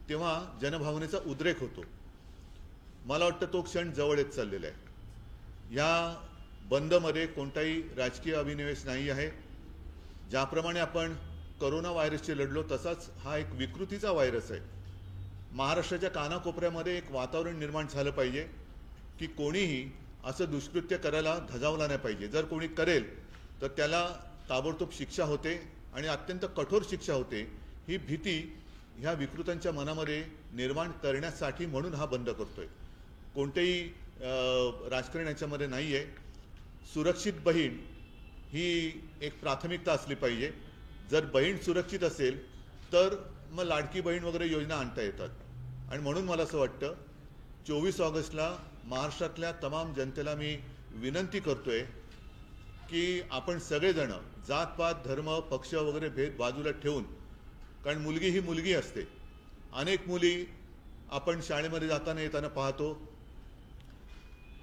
तेव्हा जनभावनेचा उद्रेक होतो. मला वाटतं तो क्षण जवळ येत चाललेला आहे. या बंदमध्ये कोणताही राजकीय अभिनिवेश नाही आहे. ज्याप्रमाणे आपण करोना व्हायरसशी लढलो तसाच हा एक विकृतीचा व्हायरस आहे. महाराष्ट्राच्या कानाकोपऱ्यामध्ये एक वातावरण निर्माण झालं पाहिजे की कोणीही असं दुष्कृत्य करायला धजावला नाही पाहिजे. जर कोणी करेल तर त्याला ताबडतोब शिक्षा होते आणि अत्यंत कठोर शिक्षा होते. ही भीती ह्या विकृतांच्या मनामध्ये निर्माण करण्यासाठी म्हणून हा बंद करतोय. कोणतेही राजकारण याच्यामध्ये नाही आहे. सुरक्षित बहीण ही एक प्राथमिकता असली पाहिजे. जर बहीण सुरक्षित असेल तर मग लाडकी बहीण वगैरे योजना आणता येतात. आणि म्हणून मला असं वाटतं 24 ऑगस्टला महाराष्ट्रातल्या तमाम जनतेला मी विनंती करतोय की आपण सगळेजण जातपात धर्म पक्ष वगैरे भेद बाजूला ठेवून, कारण मुलगी ही मुलगी असते. अनेक मुली आपण शाळेमध्ये जाताना येताना पाहतो.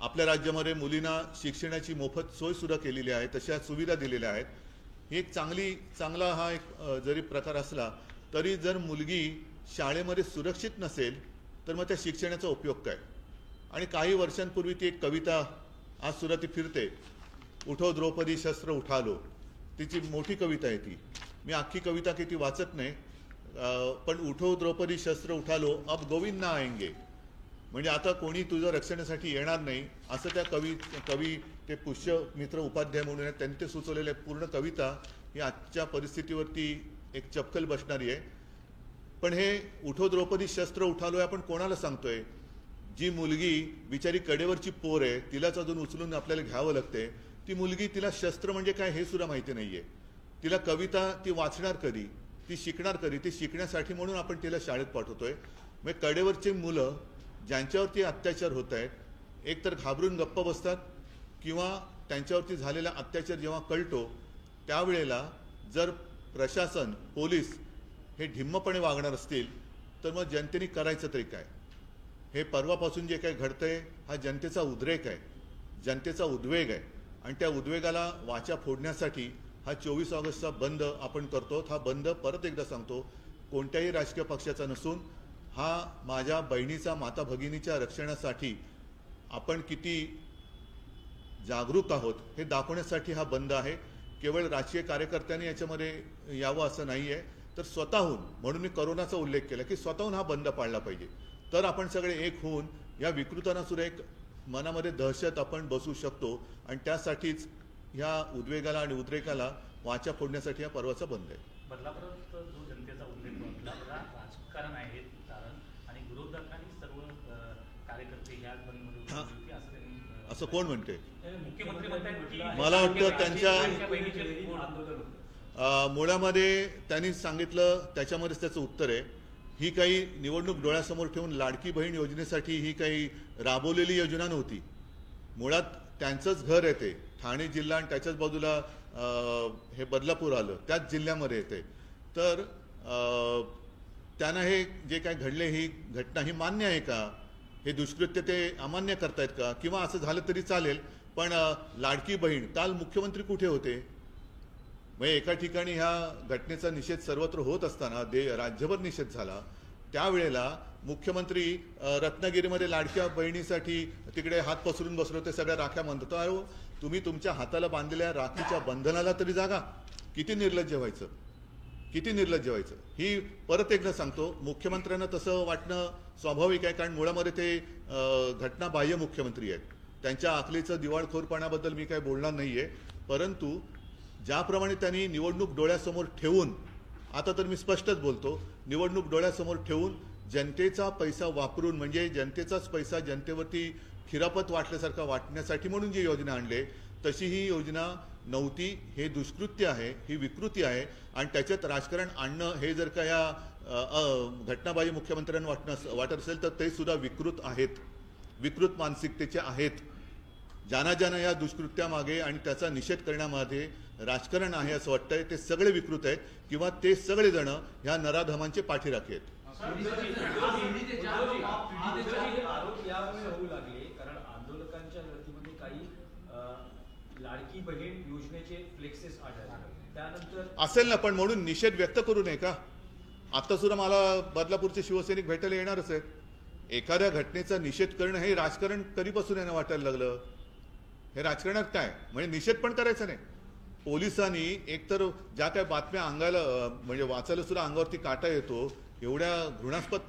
आपल्या राज्यामध्ये मुलींना शिक्षणाची मोफत सोय सुद्धा केलेली आहे, तशा सुविधा दिलेल्या आहेत. ही एक चांगला हा एक जरी प्रकार असला तरी जर मुलगी शाळेमध्ये सुरक्षित नसेल तर मग त्या शिक्षणाचा उपयोग काय. आणि काही वर्षांपूर्वी ती एक कविता आज सुद्धा ती फिरते, उठो द्रौपदी शस्त्र उठालो. तिची मोठी कविता आहे ती. मी अख्खी कविता किती वाचत नाही, पण उठो द्रौपदी शस्त्र उठालो अब गोविंद ना आएंगे, म्हणजे आता कोणी तुझं रक्षणासाठी येणार नाही असं त्या कवी ते पुष्यमित्र उपाध्याय म्हणून त्यांनी ते सुचवलेल्या पूर्ण कविता ही आजच्या परिस्थितीवरती एक चपखल बसणारी आहे. पण हे उठो द्रौपदी शस्त्र उठालो आपण कोणाला सांगतोय? जी मुलगी बिचारी कडेवरची पोर आहे, तिलाच अजून उचलून आपल्याला घ्यावं लागते. ती मुलगी, तिला शस्त्र म्हणजे काय हे सुद्धा माहिती नाहीये. तिला कविता ती वाचणार कधी, ती शिकणार कधी? ती शिकण्यासाठी म्हणून आपण तिला शाळेत पाठवतोय. मग कडेवरची मुलं ज्यांच्यावरती अत्याचार होत आहेत, एकतर घाबरून गप्प बसतात किंवा त्यांच्यावरती झालेला अत्याचार जेव्हा कळतो त्यावेळेला जर प्रशासन पोलीस हे ढिम्मपणे वागणार असतील तर मग जनतेने करायचं तरी काय? हे परवापासून जे काही घडतंय हा जनतेचा उद्रेक आहे, जनतेचा उद्वेग आहे. आणि त्या उद्वेगाला वाचा फोडण्यासाठी हा 24 ऑगस्टचा बंद आपण करतो. हा बंद परत एकदा सांगतो कोणत्याही राजकीय पक्षाचा नसून हा माझ्या बहिणीचा, माता भगिनीच्या रक्षणासाठी आपण किती जागरूक आहोत हे दाखवण्यासाठी हा बंद आहे. केवळ राजकीय कार्यकर्त्यांनी याच्यामध्ये यावं असं नाही आहे, तर स्वतःहून, म्हणून मी करोनाचा उल्लेख केला की स्वतःहून हा बंद पाळला पाहिजे. तर आपण सगळे एक होऊन या विकृतांना सुद्धा एक मनामध्ये दहशत आपण बसू शकतो. आणि त्यासाठीच ह्या उद्वेगाला आणि उद्रेकाला वाचा फोडण्यासाठी हा पर्वाचा बंद आहे. बदलापुरात जो जनतेचा उद्रेक बदलापुरा राजकारण आहे कारण आणि विरोधकांनी सर्व कार्यकर्ते ह्या बंदमध्ये असं कोण म्हणते? मुख्यमंत्री म्हणतात. मला वाटतं त्यांच्या मुळामध्ये त्यांनी सांगितलं त्याच्यामध्येच त्याचं उत्तर आहे. ही काही निवडणूक डोळ्यासमोर ठेवून लाडकी बहीण योजनेसाठी ही काही राबवलेली योजना नव्हती. मुळात त्यांचंच घर येते ठाणे जिल्हा आणि त्याच्याच बाजूला हे बदलापूर आलं, त्याच जिल्ह्यामध्ये येते. तर त्यांना हे जे काय घडले ही घटना ही मान्य आहे का? हे दुष्कृत्य ते अमान्य करतायत का? किंवा असं झालं तरी चालेल पण लाडकी बहीण, काल मुख्यमंत्री कुठे होते? म्हणजे एका ठिकाणी ह्या घटनेचा निषेध सर्वत्र होत असताना राज्यभर निषेध झाला. त्यावेळेला मुख्यमंत्री रत्नागिरीमध्ये लाडक्या बहिणीसाठी तिकडे हात पसरून बसले होते, सगळ्या राख्या म्हणतात. अरे तुम्ही तुमच्या हाताला बांधलेल्या राखीच्या बंधनाला तरी जागा. किती निर्लज्ज व्हायचं, किती निर्लज्ज व्हायचं. ही परत एकदा सांगतो, मुख्यमंत्र्यांना तसं वाटणं स्वाभाविक आहे कारण मुळामध्ये ते घटनाबाह्य मुख्यमंत्री आहेत. त्यांच्या आखलीचं दिवाळखोरपणाबद्दल मी काही बोलणार नाहीये, परंतु ज्याप्रमाणे त्यांनी निवडणूक डोळ्यासमोर ठेवून, आता तर मी स्पष्टच बोलतो, निवडणूक डोळ्यासमोर ठेवून जनतेचा पैसा वापरून, म्हणजे जनतेचाच पैसा जनतेवरती खिरापत वाटल्यासारखा वाटण्यासाठी म्हणून जी योजना आणली तशी ही योजना नव्हती. हे दुष्कृत्य आहे, ही विकृती आहे. आणि त्याच्यात राजकारण आणणं हे जर का या घटनाबाह्य मुख्यमंत्र्यांना वाटत असेल तर ते सुद्धा विकृत आहेत, विकृत मानसिकतेचे आहेत. ज्यांना या दुष्कृत्यामागे आणि त्याचा निषेध करण्यामध्ये राजकारण आहे असं वाटतंय ते सगळे विकृत आहेत किंवा ते सगळेजण ह्या नराधमांचे पाठीराखे आहेत. कारण आंदोलकांच्या लढतीमध्ये काही लाडकी बहीण योजनेचे फ्लेक्सेस आढळले. त्यानंतर असेल ना, पण म्हणून निषेध व्यक्त करू नये का? आता सुद्धा मला बदलापूरचे शिवसैनिक भेटायला येणारच आहेत. एखाद्या घटनेचा निषेध करणं हे राजकारण कधीपासून यांना वाटायला लागलं? हे राजकारणात काय म्हणजे निषेध पण करायचा नाही. पोलिसांनी एकतर ज्या काय बातम्या अंगाला म्हणजे वाचायला सुद्धा अंगावरती काटा येतो, एवढ्या घृणास्पद